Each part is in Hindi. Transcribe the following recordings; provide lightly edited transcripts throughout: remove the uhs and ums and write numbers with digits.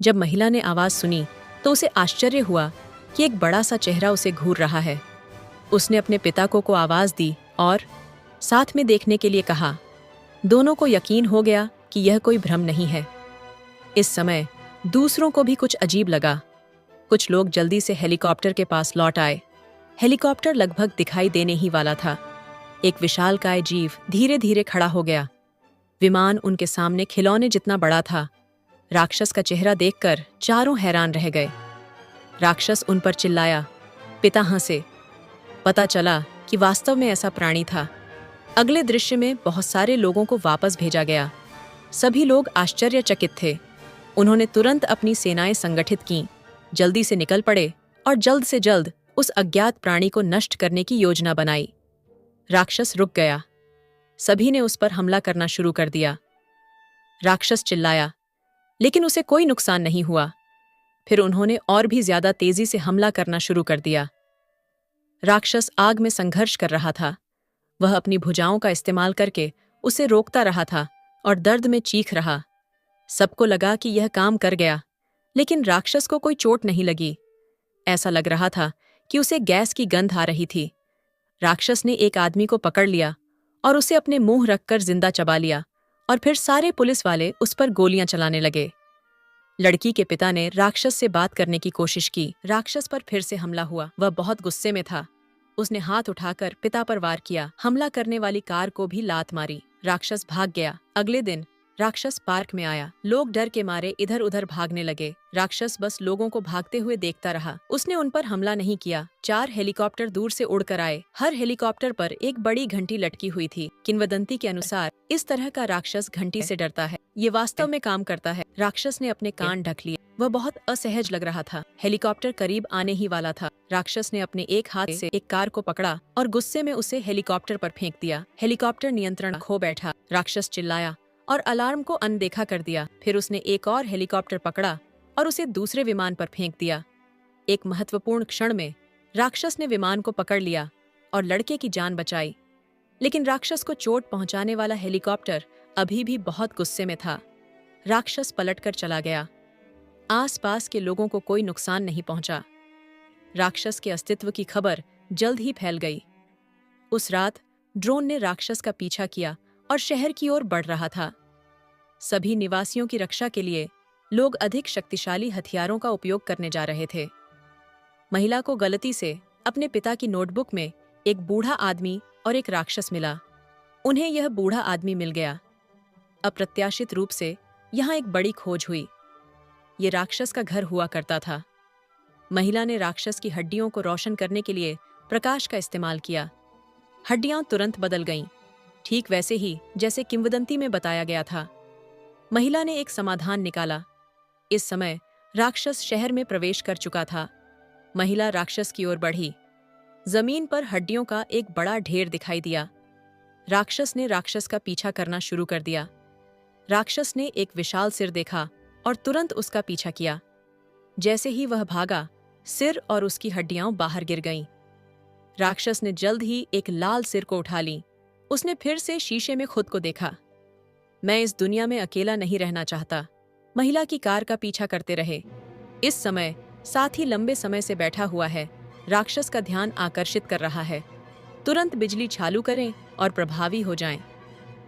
जब महिला ने आवाज सुनी तो उसे आश्चर्य हुआ कि एक बड़ा सा चेहरा उसे घूर रहा है। उसने अपने पिता को आवाज दी और साथ में देखने के लिए कहा। दोनों को यकीन हो गया कि यह कोई भ्रम नहीं है। इस समय दूसरों को भी कुछ अजीब लगा। कुछ लोग जल्दी से हेलीकॉप्टर के पास लौट आए। हेलीकॉप्टर लगभग दिखाई देने ही वाला था। एक विशालकाय जीव धीरे धीरे खड़ा हो गया। विमान उनके सामने खिलौने जितना बड़ा था। राक्षस का चेहरा देखकर चारों हैरान रह गए। राक्षस उन पर चिल्लाया। पिता हंसे। पता चला कि वास्तव में ऐसा प्राणी था। अगले दृश्य में बहुत सारे लोगों को वापस भेजा गया। सभी लोग आश्चर्यचकित थे। उन्होंने तुरंत अपनी सेनाएं संगठित कीं, जल्दी से निकल पड़े और जल्द से जल्द उस अज्ञात प्राणी को नष्ट करने की योजना बनाई। राक्षस रुक गया। सभी ने उस पर हमला करना शुरू कर दिया। राक्षस चिल्लाया, लेकिन उसे कोई नुकसान नहीं हुआ। फिर उन्होंने और भी ज्यादा तेजी से हमला करना शुरू कर दिया। राक्षस आग में संघर्ष कर रहा था। वह अपनी भुजाओं का इस्तेमाल करके उसे रोकता रहा था और दर्द में चीख रहा। सबको लगा कि यह काम कर गया, लेकिन राक्षस को कोई चोट नहीं लगी। ऐसा लग रहा था कि उसे गैस की गंध आ रही थी। राक्षस ने एक आदमी को पकड़ लिया और उसे अपने मुंह रखकर जिंदा चबा लिया और फिर सारे पुलिस वाले उस पर गोलियां चलाने लगे। लड़की के पिता ने राक्षस से बात करने की कोशिश की। राक्षस पर फिर से हमला हुआ। वह बहुत गुस्से में था। उसने हाथ उठाकर पिता पर वार किया। हमला करने वाली कार को भी लात मारी। राक्षस भाग गया। अगले दिन राक्षस पार्क में आया। लोग डर के मारे इधर उधर भागने लगे। राक्षस बस लोगों को भागते हुए देखता रहा। उसने उन पर हमला नहीं किया। 4 हेलीकॉप्टर दूर से उड़कर आए। हर हेलीकॉप्टर पर एक बड़ी घंटी लटकी हुई थी। किंवदंती के अनुसार इस तरह का राक्षस घंटी से डरता है। ये वास्तव में काम करता है। राक्षस ने अपने कान ढक लिए। वह बहुत असहज लग रहा था। हेलीकॉप्टर करीब आने ही वाला था। राक्षस ने अपने एक हाथ से एक कार को पकड़ा और गुस्से में उसे हेलीकॉप्टर पर फेंक दिया। हेलीकॉप्टर नियंत्रण खो बैठा। राक्षस चिल्लाया और अलार्म को अनदेखा कर दिया। फिर उसने एक और हेलीकॉप्टर पकड़ा और उसे दूसरे विमान पर फेंक दिया। एक महत्वपूर्ण क्षण में राक्षस ने विमान को पकड़ लिया और लड़के की जान बचाई। लेकिन राक्षस को चोट पहुंचाने वाला हेलीकॉप्टर अभी भी बहुत गुस्से में था। राक्षस पलटकर चला गया। आसपास के लोगों को कोई नुकसान नहीं पहुंचा। राक्षस के अस्तित्व की खबर जल्द ही फैल गई। उस रात ड्रोन ने राक्षस का पीछा किया और शहर की ओर बढ़ रहा था। सभी निवासियों की रक्षा के लिए लोग अधिक शक्तिशाली हथियारों का उपयोग करने जा रहे थे। महिला को गलती से अपने पिता की नोटबुक में एक बूढ़ा आदमी और एक राक्षस मिला। उन्हें यह बूढ़ा आदमी मिल गया। अप्रत्याशित रूप से यहाँ एक बड़ी खोज हुई। ये राक्षस का घर हुआ करता था। महिला ने राक्षस की हड्डियों को रोशन करने के लिए प्रकाश का इस्तेमाल किया। हड्डियां तुरंत बदल गईं, ठीक वैसे ही जैसे किंवदंती में बताया गया था। महिला ने एक समाधान निकाला। इस समय राक्षस शहर में प्रवेश कर चुका था। महिला राक्षस की ओर बढ़ी। जमीन पर हड्डियों का एक बड़ा ढेर दिखाई दिया। राक्षस ने राक्षस का पीछा करना शुरू कर दिया। राक्षस ने एक विशाल सिर देखा और तुरंत उसका पीछा किया। जैसे ही वह भागा, सिर और उसकी हड्डियां बाहर गिर गईं। राक्षस ने जल्द ही एक लाल सिर को उठा ली। उसने फिर से शीशे में खुद को देखा। मैं इस दुनिया में अकेला नहीं रहना चाहता। महिला की कार का पीछा करते रहे। इस समय साथी लंबे समय से बैठा हुआ है। राक्षस का ध्यान आकर्षित कर रहा है। तुरंत बिजली चालू करें और प्रभावी हो जाएं।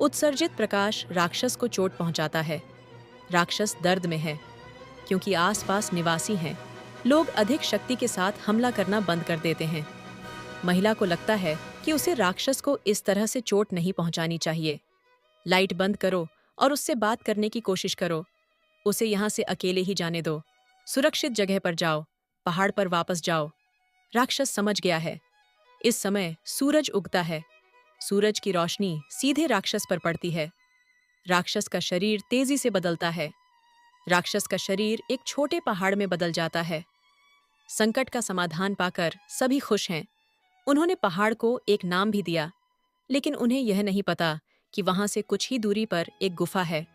उत्सर्जित प्रकाश राक्षस को चोट पहुंचाता है। राक्षस दर्द में है क्योंकि आसपास निवासी हैं। लोग अधिक शक्ति के साथ हमला करना बंद कर देते हैं। महिला को लगता है कि उसे राक्षस को इस तरह से चोट नहीं पहुंचानी चाहिए। लाइट बंद करो और उससे बात करने की कोशिश करो। उसे यहाँ से अकेले ही जाने दो। सुरक्षित जगह पर जाओ। पहाड़ पर वापस जाओ। राक्षस समझ गया है। इस समय सूरज उगता है। सूरज की रोशनी सीधे राक्षस पर पड़ती है। राक्षस का शरीर तेजी से बदलता है। राक्षस का शरीर एक छोटे पहाड़ में बदल जाता है। संकट का समाधान पाकर सभी खुश हैं। उन्होंने पहाड़ को एक नाम भी दिया, लेकिन उन्हें यह नहीं पता कि वहां से कुछ ही दूरी पर एक गुफा है।